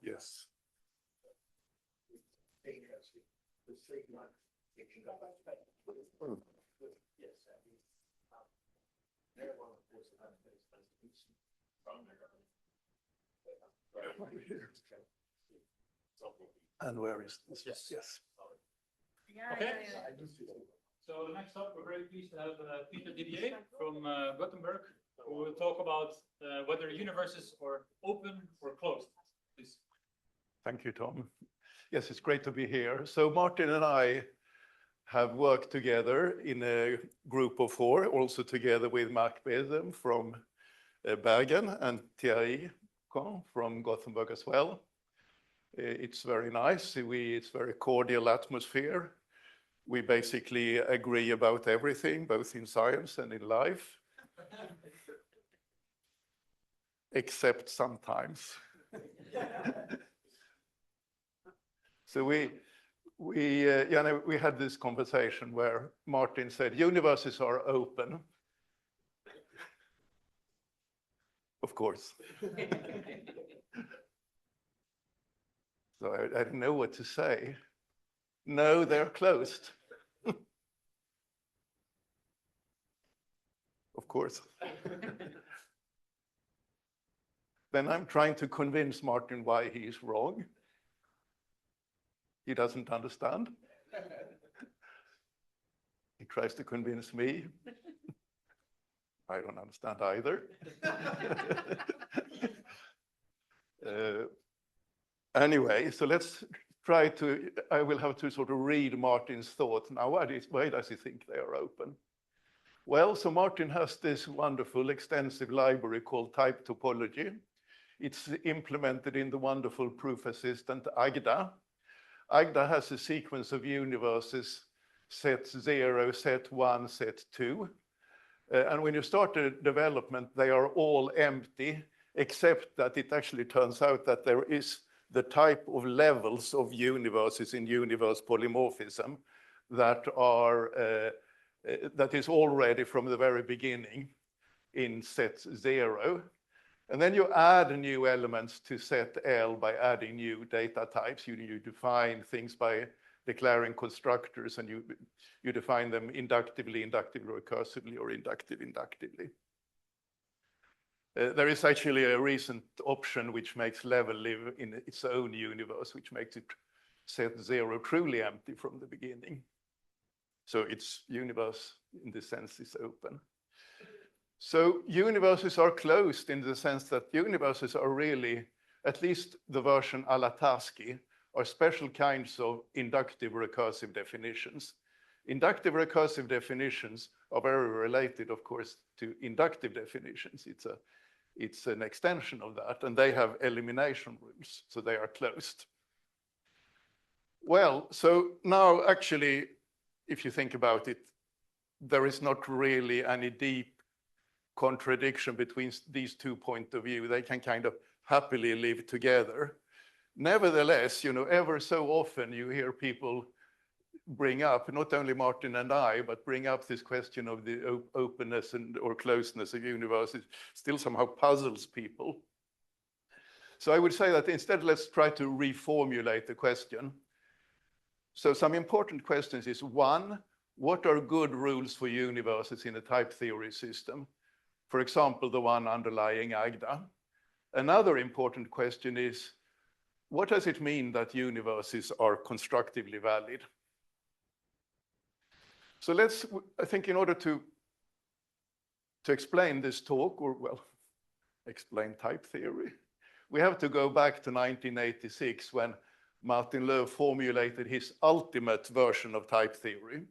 Yes. And where is this? Yes. Yes. Okay. So next up, we're very pleased to have Peter Dybjer from Gothenburg, who will talk about whether universes are open or closed. Please. Thank you, Tom. Yes, it's great to be here. So Martin and I have worked together in a group of 4, also together with Mark Bedem from Bergen and Thierry from Gothenburg as well. It's very nice. It's very cordial atmosphere. We basically agree about everything, both in science and in life, except sometimes. So we had this conversation where Martin said, universes are open. Of course. So I didn't know what to say. No, they're closed. Of course. Then I'm trying to convince Martin why he's wrong. He doesn't understand. He tries to convince me. I don't understand either. Anyway, so let's try to, I will have to sort of read Martin's thoughts. Now, why does he think they are open? Well, so Martin has this wonderful extensive library called type topology. It's implemented in the wonderful proof assistant Agda. Agda has a sequence of universes, set 0, set 1, set 2. And when you start the development, they are all empty, except that it actually turns out that there is the type of levels of universes in universe polymorphism that is already from the very beginning in set 0. And then you add new elements to set L by adding new data types. You define things by declaring constructors, and you define them inductively, recursively, or inductively. There is actually a recent option which makes level live in its own universe, which makes it set 0 truly empty from the beginning. So its universe, in this sense, is open. So universes are closed in the sense that universes are really, at least the version a la Tarski, are special kinds of inductive recursive definitions. Inductive recursive definitions are very related, of course, to inductive definitions. It's an extension of that, and they have elimination rules, so they are closed. Well, so now actually, if you think about it, there is not really any deep contradiction between these 2 points of view. They can kind of happily live together. Nevertheless, ever so often you hear people bring up, not only Martin and I, but bring up this question of the openness or closeness of universes, still somehow puzzles people. So I would say that instead, let's try to reformulate the question. So some important questions is, 1, what are good rules for universes in a type theory system? For example, the one underlying Agda. Another important question is, what does it mean that universes are constructively valid? So I think in order to explain this talk, or well, explain type theory, we have to go back to 1986 when Martin Löw formulated his ultimate version of type theory.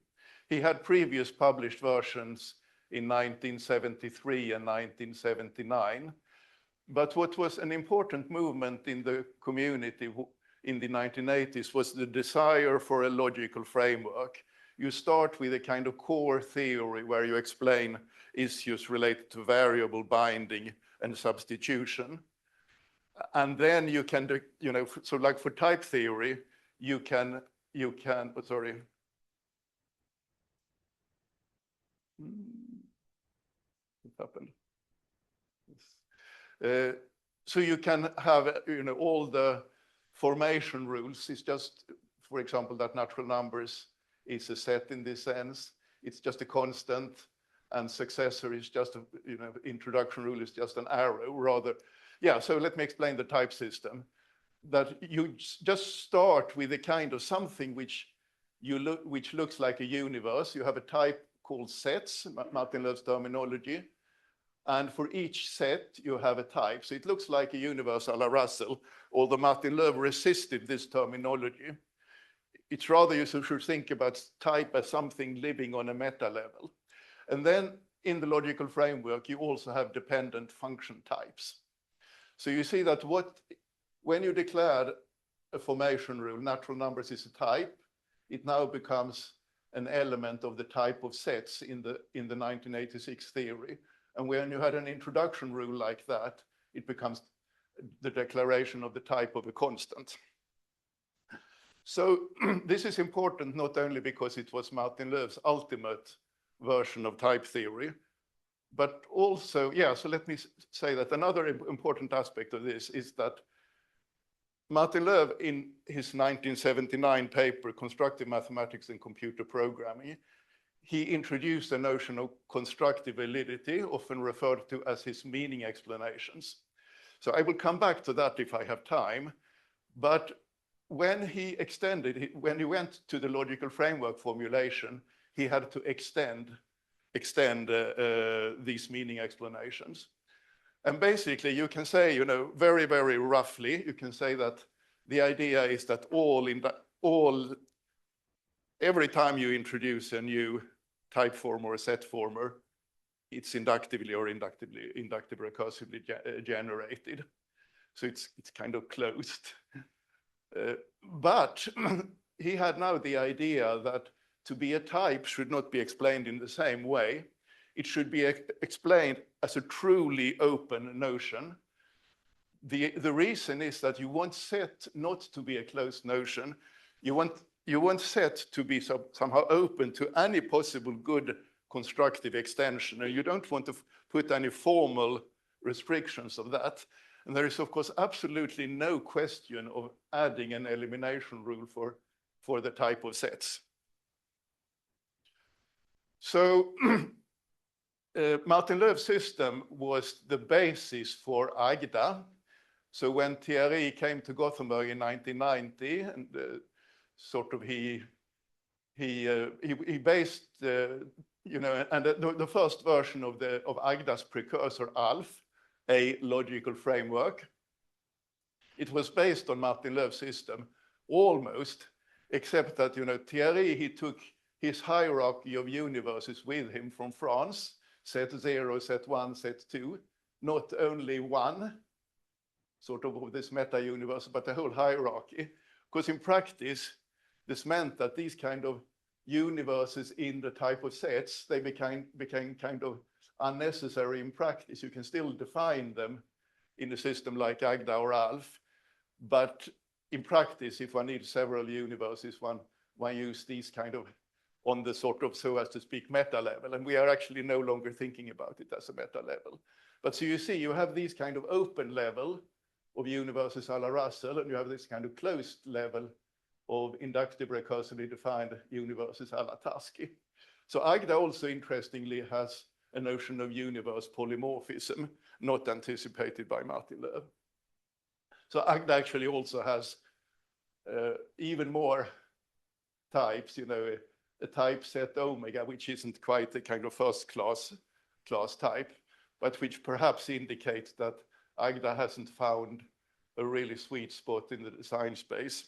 He had previous published versions in 1973 and 1979. But what was an important movement in the community in the 1980s was the desire for a logical framework. You start with a kind of core theory where you explain issues related to variable binding and substitution. And then you can do, so like for type theory, you can happened? So you can have, all the formation rules. It's just, for example, that natural numbers is a set in this sense. It's just a constant, and successor is just introduction rule is just an arrow rather. Yeah, so let me explain the type system. That you just start with a kind of something which looks like a universe. You have a type called sets, Martin Löw's terminology. And for each set, you have a type. So it looks like a universe a la Russell, although Martin Löw resisted this terminology. It's rather you should think about type as something living on a meta level. And then in the logical framework, you also have dependent function types. So you see that when you declared a formation rule, natural numbers is a type, it now becomes an element of the type of sets in the 1986 theory. And when you had an introduction rule like that, it becomes the declaration of the type of a constant. So this is important not only because it was Martin Löw's ultimate version of type theory, but also, so let me say that another important aspect of this is that Martin Löw, in his 1979 paper, Constructive Mathematics and Computer Programming, he introduced the notion of constructive validity, often referred to as his meaning explanations. So I will come back to that if I have time. But when he went to the logical framework formulation, he had to extend these meaning explanations. And basically, you can say, very, very roughly, you can say that the idea is that every time you introduce a new type form or a set former, it's inductively or inductive recursively generated. So it's kind of closed. But he had now the idea that to be a type should not be explained in the same way. It should be explained as a truly open notion. The reason is that you want set not to be a closed notion. You want set to be somehow open to any possible good constructive extension, and you don't want to put any formal restrictions of that. And there is, of course, absolutely no question of adding an elimination rule for the type of sets. So Martin Löw's system was the basis for Agda. So when Thierry came to Gothenburg in 1990, and he based, and the first version of Agda's precursor, ALF, a logical framework. It was based on Martin Löw's system, almost, except that, Thierry, he took his hierarchy of universes with him from France, set 0, set 1, set 2, not only one, of this meta-universe, but the whole hierarchy. Because in practice, this meant that these kind of universes in the type of sets, they became kind of unnecessary in practice. You can still define them in a system like Agda or ALF, but in practice, if one needs several universes, one use these kind of on the so as to speak, meta level. And we are actually no longer thinking about it as a meta level. But so you see, you have these kind of open level of universes a la Russell, and you have this kind of closed level of inductive recursively defined universes a la Tarski. So Agda also interestingly has a notion of universe polymorphism, not anticipated by Martin Löw. So Agda actually also has even more types, a type set omega, which isn't quite a kind of first class type, but which perhaps indicates that Agda hasn't found a really sweet spot in the design space.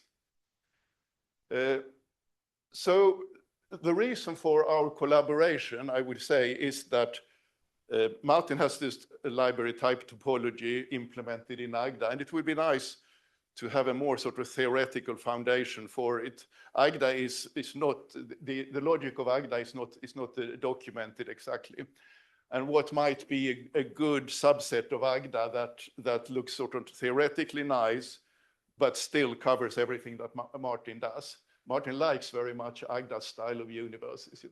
So the reason for our collaboration, I would say, is that Martin has this library type topology implemented in Agda, and it would be nice to have a more theoretical foundation for it. Agda is not, the logic of Agda is not documented exactly. And what might be a good subset of Agda that looks theoretically nice, but still covers everything that Martin does. Martin likes very much Agda's style of universes.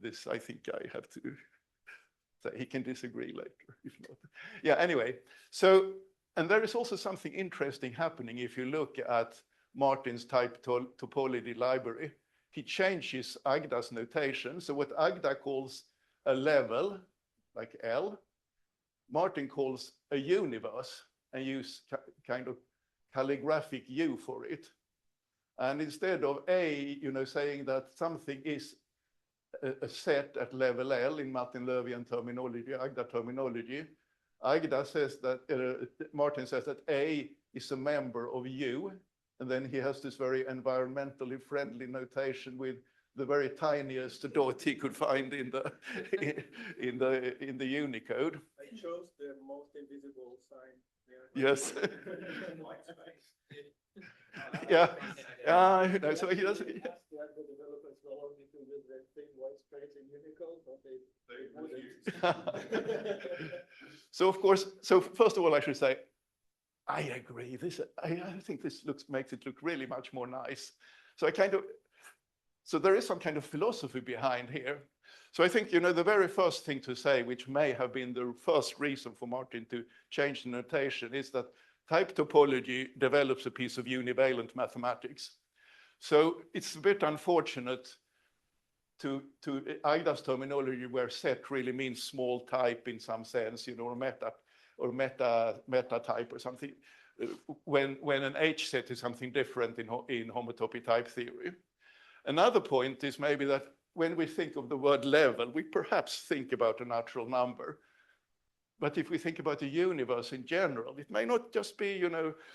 This I think I have to So he can disagree later, if not. Yeah, anyway. So, and there is also something interesting happening if you look at Martin's type topology library. He changes Agda's notation. So what Agda calls a level, like L, Martin calls a universe and use kind of calligraphic U for it. And instead of A, saying that something is a set at level L in Martin-Löwian terminology, Agda terminology, Agda says that, Martin says that A is a member of U, and then he has this very environmentally friendly notation with the very tiniest dot he could find in the in the Unicode. I chose the most invisible sign there. Yes. White space. Yeah. So he does. The developers will only do with that big white space in Unicode, but they wouldn't. So of course, first of all, I should say, I agree. I think this makes it look really much more nice. So there is some kind of philosophy behind here. So I think, the very first thing to say, which may have been the first reason for Martin to change the notation, is that type topology develops a piece of univalent mathematics. So it's a bit unfortunate to Agda's terminology where set really means small type in some sense, or meta type or something, when an H set is something different in homotopy type theory. Another point is maybe that when we think of the word level, we perhaps think about a natural number. But if we think about the universe in general, it may not just be,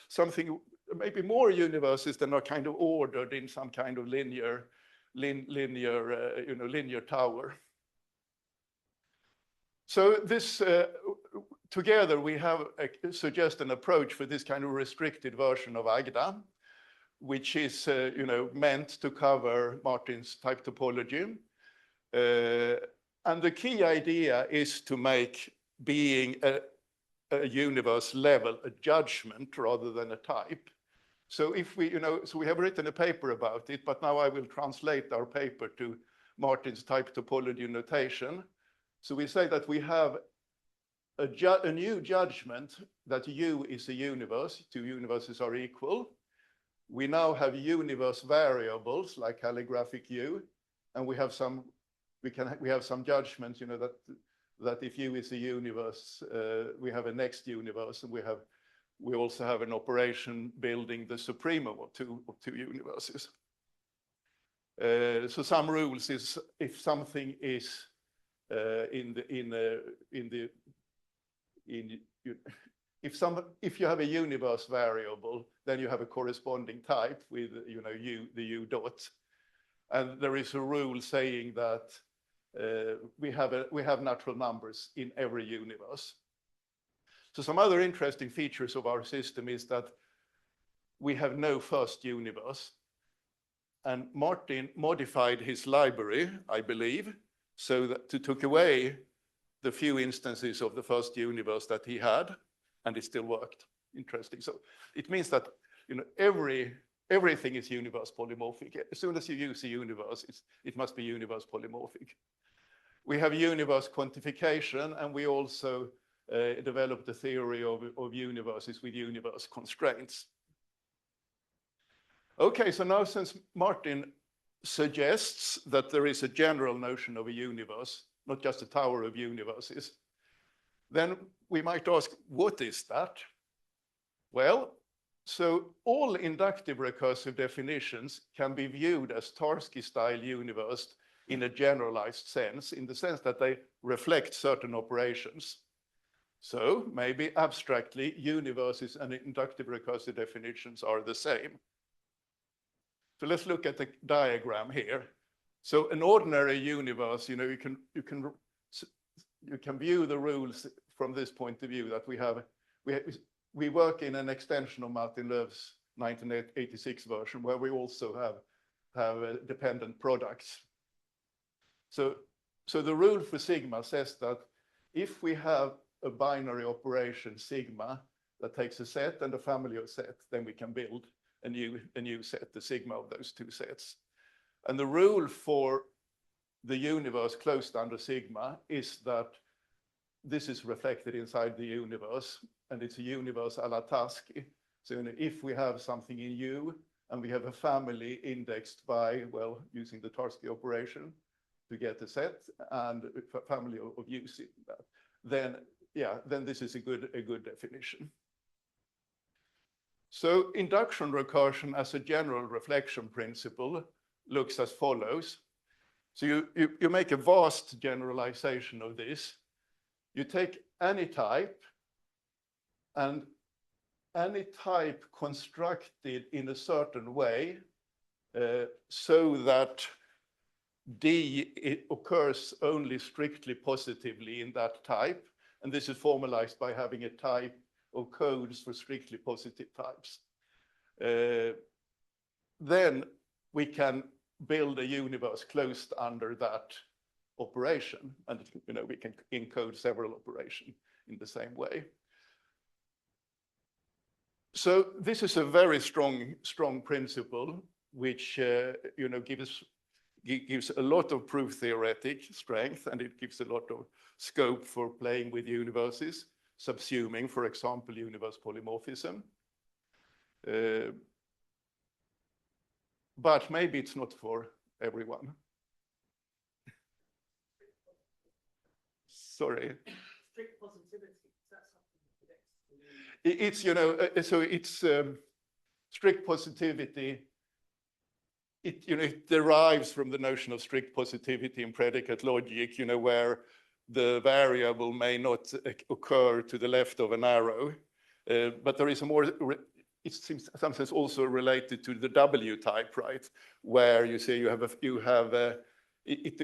something, maybe more universes that are kind of ordered in some kind of linear tower. So this, together we have suggest an approach for this kind of restricted version of Agda, which is, meant to cover Martin's type topology. And the key idea is to make being a universe level a judgment rather than a type. So if we, so we have written a paper about it, but now I will translate our paper to Martin's type topology notation. So we say that we have a new judgment that U is a universe, two universes are equal. We now have universe variables like calligraphic U, and we have some judgments, that if U is a universe, we have a next universe, and we also have an operation building the supremum of two universes. So some rules is if something is if you have a universe variable, then you have a corresponding type with the U dot, and there is a rule saying that we have natural numbers in every universe. So some other interesting features of our system is that we have no first universe, and Martin modified his library, I believe, so that took away the few instances of the first universe that he had, and it still worked. Interesting. So it means that everything is universe polymorphic. As soon as you use a universe, it must be universe polymorphic. We have universe quantification, and we also developed the theory of universes with universe constraints. Okay, so now since Martin suggests that there is a general notion of a universe, not just a tower of universes, then we might ask, what is that? Well, so all inductive recursive definitions can be viewed as Tarski-style universe in a generalized sense, in the sense that they reflect certain operations. So maybe abstractly, universes and inductive recursive definitions are the same. So let's look at the diagram here. So an ordinary universe, you can view the rules from this point of view, that we work in an extension of Martin-Löw's 1986 version, where we also have dependent products. So the rule for sigma says that if we have a binary operation sigma that takes a set and a family of sets, then we can build a new set, the sigma of those two sets. And the rule for the universe closed under sigma is that this is reflected inside the universe, and it's a universe a la Tarski. So if we have something in U, and we have a family indexed by, well, using the Tarski operation to get a set, and a family of U's in that, then, yeah, then this is a good definition. So induction recursion as a general reflection principle looks as follows. So you make a vast generalization of this. You take any type, and any type constructed in a certain way so that D occurs only strictly positively in that type. And this is formalized by having a type of codes for strictly positive types. Then we can build a universe closed under that operation. And we can encode several operations in the same way. So this is a very strong principle, which gives a lot of proof theoretic strength, and it gives a lot of scope for playing with universes, subsuming, for example, universe polymorphism. But maybe it's not for everyone. Sorry. Strict positivity, is that something? It's, so it's strict positivity. It derives from the notion of strict positivity in predicate logic, where the variable may not occur to the left of an arrow, but there is a more, it seems sometimes also related to the W type, right? Where you say it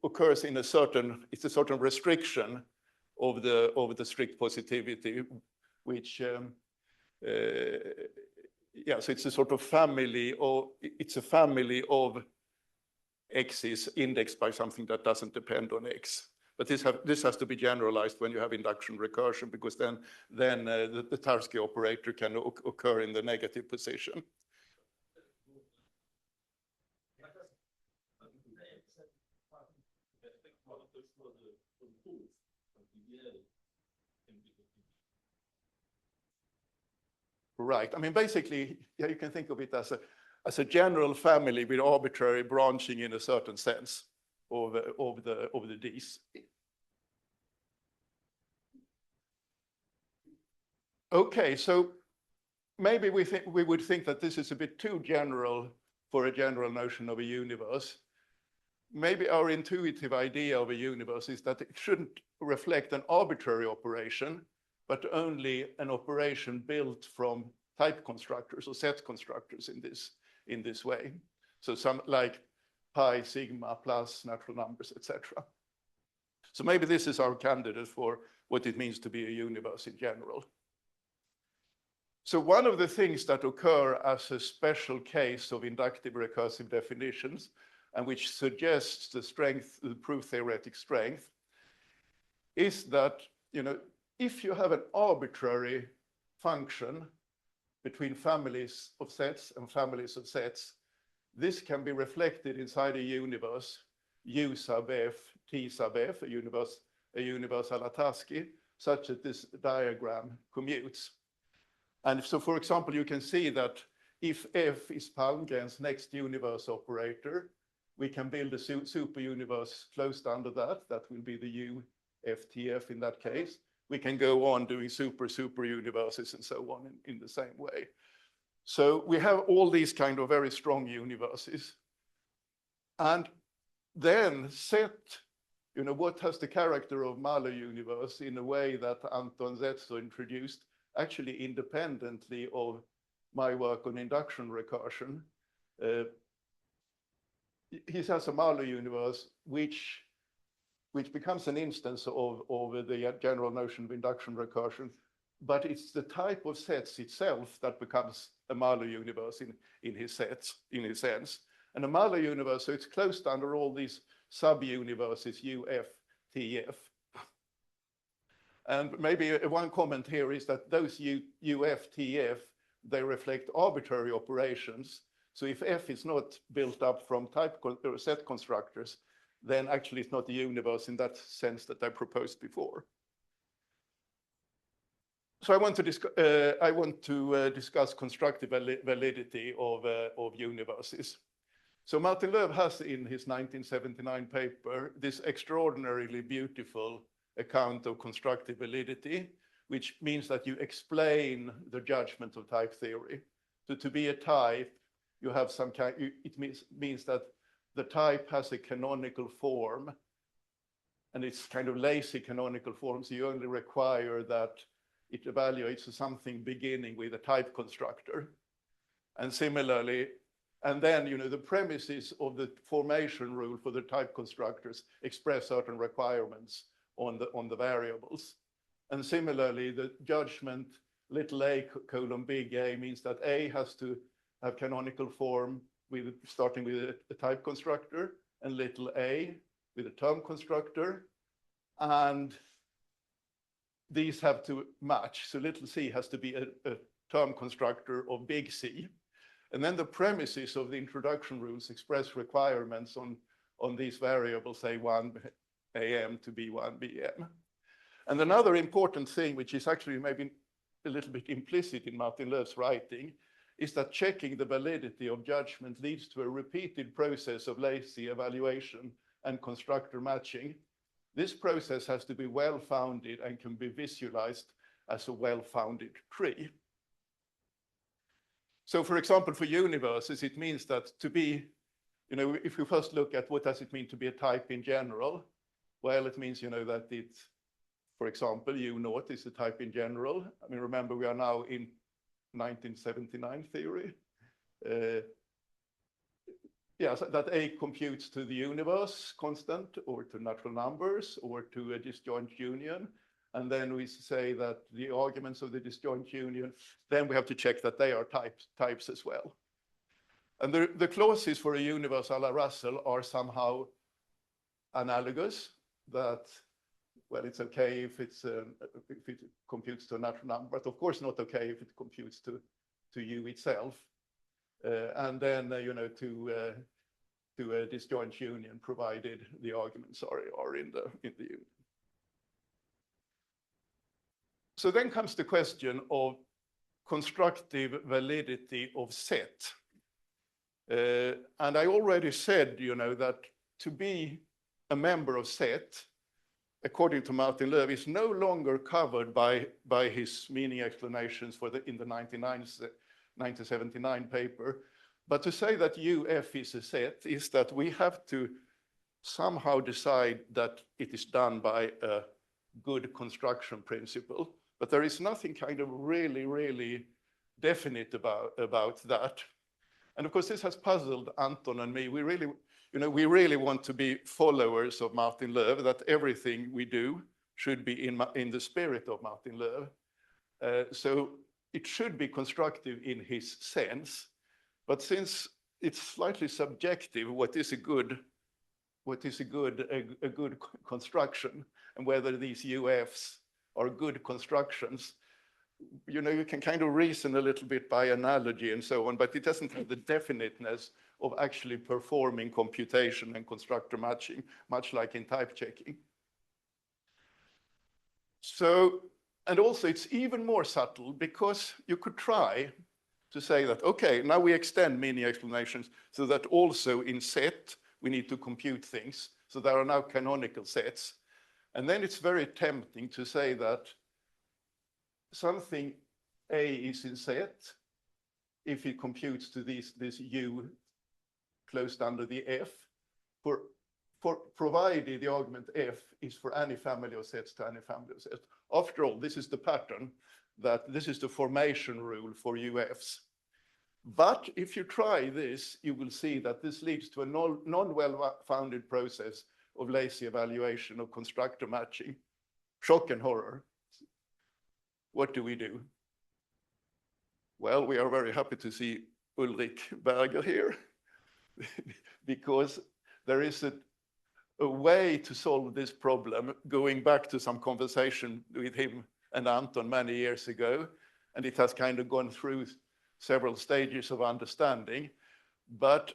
occurs in it's a certain restriction of the strict positivity, which so it's a sort of family, or it's a family of x's indexed by something that doesn't depend on x. But this has to be generalized when you have induction recursion, because then the Tarski operator can occur in the negative position. Right. I mean, basically, you can think of it as a general family with arbitrary branching in a certain sense of the Ds. Okay, so maybe we would think that this is a bit too general for a general notion of a universe. Maybe our intuitive idea of a universe is that it shouldn't reflect an arbitrary operation, but only an operation built from type constructors or set constructors in this way. So some like pi, sigma, plus, natural numbers, etc. So maybe this is our candidate for what it means to be a universe in general. So one of the things that occur as a special case of inductive recursive definitions, and which suggests the proof theoretic strength, is that, if you have an arbitrary function between families of sets and families of sets, this can be reflected inside a universe, U sub f, T sub f, a universe a la Tarski, such that this diagram commutes. And so, for example, you can see that if f is Palmgren's next universe operator, we can build a super universe closed under that. That will be the UFTF in that case. We can go on doing super universes and so on in the same way. So we have all these kind of very strong universes. And then set, what has the character of Malo universe in a way that Anton Zetso introduced, actually independently of my work on induction recursion. He has a Malo universe which becomes an instance of the general notion of induction recursion, but it's the type of sets itself that becomes a Malo universe in his sense. And a Malo universe, so it's closed under all these sub-universes, U, F, T, F. And maybe one comment here is that those U, F, T, F, they reflect arbitrary operations. So if F is not built up from type or set constructors, then actually it's not a universe in that sense that I proposed before. So I want to discuss constructive validity of universes. So Martin Löw has in his 1979 paper this extraordinarily beautiful account of constructive validity, which means that you explain the judgment of type theory. So to be a type, you have some kind, it means that the type has a canonical form, and it's kind of lazy canonical form, so you only require that it evaluates something beginning with a type constructor. And similarly, and then, the premises of the formation rule for the type constructors express certain requirements on the variables. And similarly, the judgment little a colon big A means that A has to have canonical form starting with a type constructor, and little a with a term constructor. And these have to match. So little c has to be a term constructor of big C. And then the premises of the introduction rules express requirements on these variables, A1 AM to B1 BM. And another important thing, which is actually maybe a little bit implicit in Martin Löw's writing, is that checking the validity of judgment leads to a repeated process of lazy evaluation and constructor matching. This process has to be well-founded and can be visualized as a well-founded tree. So for example, for universes, it means that to be, if you first look at what does it mean to be a type in general, well, it means, that it's, for example, U0 is a type in general. I mean, remember, we are now in 1979 theory. So that A computes to the universe constant, or to natural numbers, or to a disjoint union. And then we say that the arguments of the disjoint union, then we have to check that they are types as well. And the clauses for a universe a la Russell are somehow analogous, that, well, it's okay if it computes to a natural number, but of course not okay if it computes to U itself. And then, to a disjoint union, provided the arguments are in the union. So then comes the question of constructive validity of set. And I already said, that to be a member of set, according to Martin Löw, is no longer covered by his meaning explanations in the 1979 paper. But to say that UF is a set is that we have to somehow decide that it is done by a good construction principle. But there is nothing kind of really, really definite about that. And of course, this has puzzled Anton and me. We really want to be followers of Martin Löw, that everything we do should be in the spirit of Martin Löw. So it should be constructive in his sense. But since it's slightly subjective, what is a good construction, and whether these UFs are good constructions, you can kind of reason a little bit by analogy and so on, but it doesn't have the definiteness of actually performing computation and constructor matching, much like in type checking. So, and also it's even more subtle, because you could try to say that, okay, now we extend meaning explanations so that also in set, we need to compute things. So there are now canonical sets. And then it's very tempting to say that something A is in set if it computes to this U closed under the F, provided the argument F is for any family of sets to any family of sets. After all, this is the pattern, that this is the formation rule for UFs. But if you try this, you will see that this leads to a non-well-founded process of lazy evaluation of constructor matching. Shock and horror. What do we do? Well, we are very happy to see Ulrich Berger here, because there is a way to solve this problem, going back to some conversation with him and Anton many years ago, and it has kind of gone through several stages of understanding. But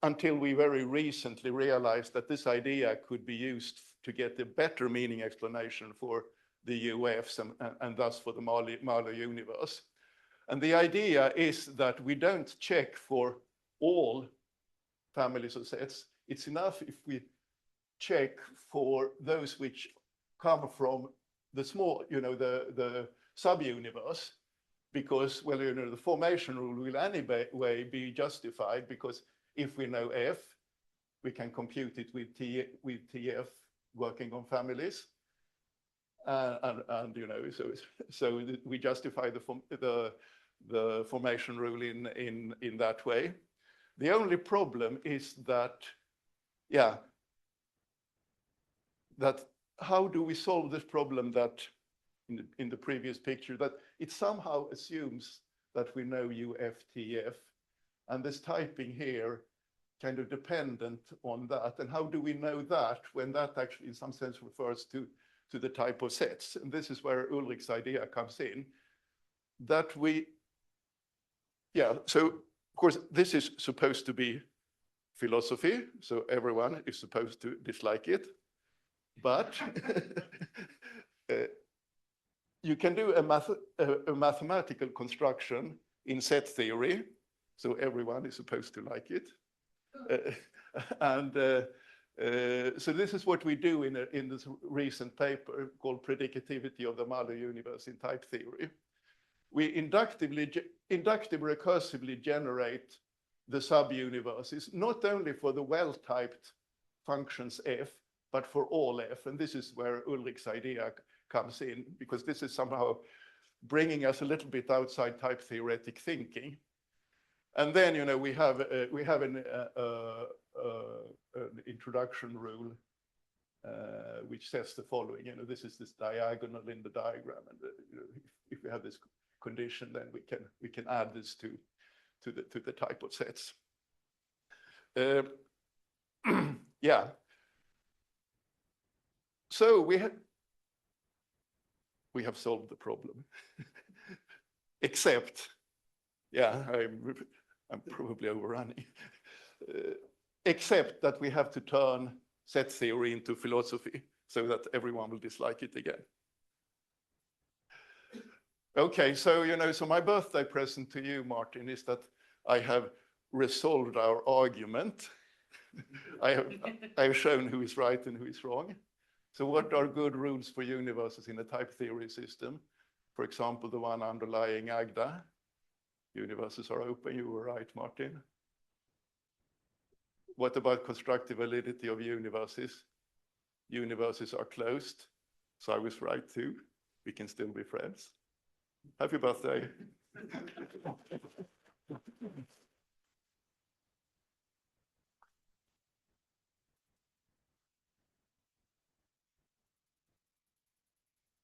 until we very recently realized that this idea could be used to get a better meaning explanation for the UFs and thus for the Marlow universe. And the idea is that we don't check for all families of sets. It's enough if we check for those which come from the small, the sub-universe, because, well, the formation rule will anyway be justified, because if we know F, we can compute it with TF working on families. So we justify the formation rule in that way. The only problem is that, that how do we solve this problem that in the previous picture, that it somehow assumes that we know UFTF, and this typing here kind of dependent on that. And how do we know that when that actually in some sense refers to the type of sets? And this is where Ulrich's idea comes in, that so of course this is supposed to be philosophy, so everyone is supposed to dislike it, but you can do a mathematical construction in set theory, so everyone is supposed to like it. So this is what we do in this recent paper called Predicativity of the Marlow Universe in Type Theory. We inductively recursively generate the sub-universes, not only for the well-typed functions F, but for all F. And this is where Ulrich's idea comes in, because this is somehow bringing us a little bit outside type theoretic thinking. And then, we have an introduction rule which says the following. This is this diagonal in the diagram, and if we have this condition, then we can add this to the type of sets. So we have solved the problem, except, I'm probably overrunning, except that we have to turn set theory into philosophy so that everyone will dislike it again. Okay, so, so my birthday present to you, Martin, is that I have resolved our argument. I have shown who is right and who is wrong. So what are good rules for universes in a type theory system? For example, the one underlying Agda. Universes are open, you were right, Martin. What about constructive validity of universes? Universes are closed, so I was right too. We can still be friends. Happy birthday.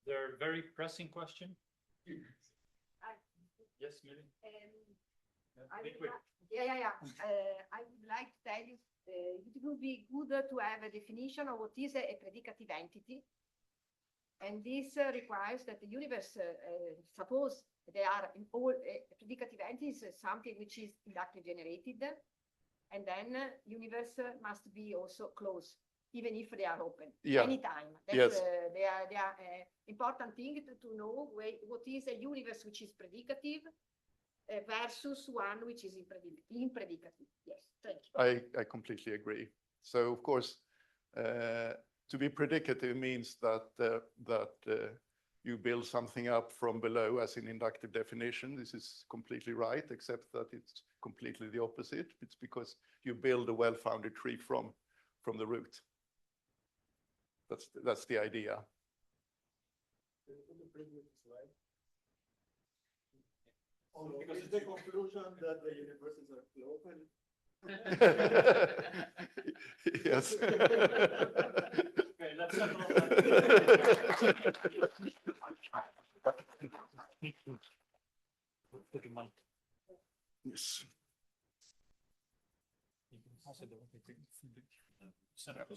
There are very pressing question. Yes, Millie. I would like to tell you it would be good to have a definition of what is a predicative entity. And this requires that the universe, suppose they are in all predicative entities, something which is inductively generated, and then universe must be also closed, even if they are open anytime. That's, they are important thing to know what is a universe which is predicative versus one which is impredicative. Yes, thank you. I completely agree. So of course, to be predicative means that you build something up from below as an inductive definition. This is completely right, except that it's completely the opposite. It's because you build a well-founded tree from the root. That's the idea. Because it's the conclusion that the universes are open. Yes. Okay, let's settle on that. Yes. You can also do it. Set up.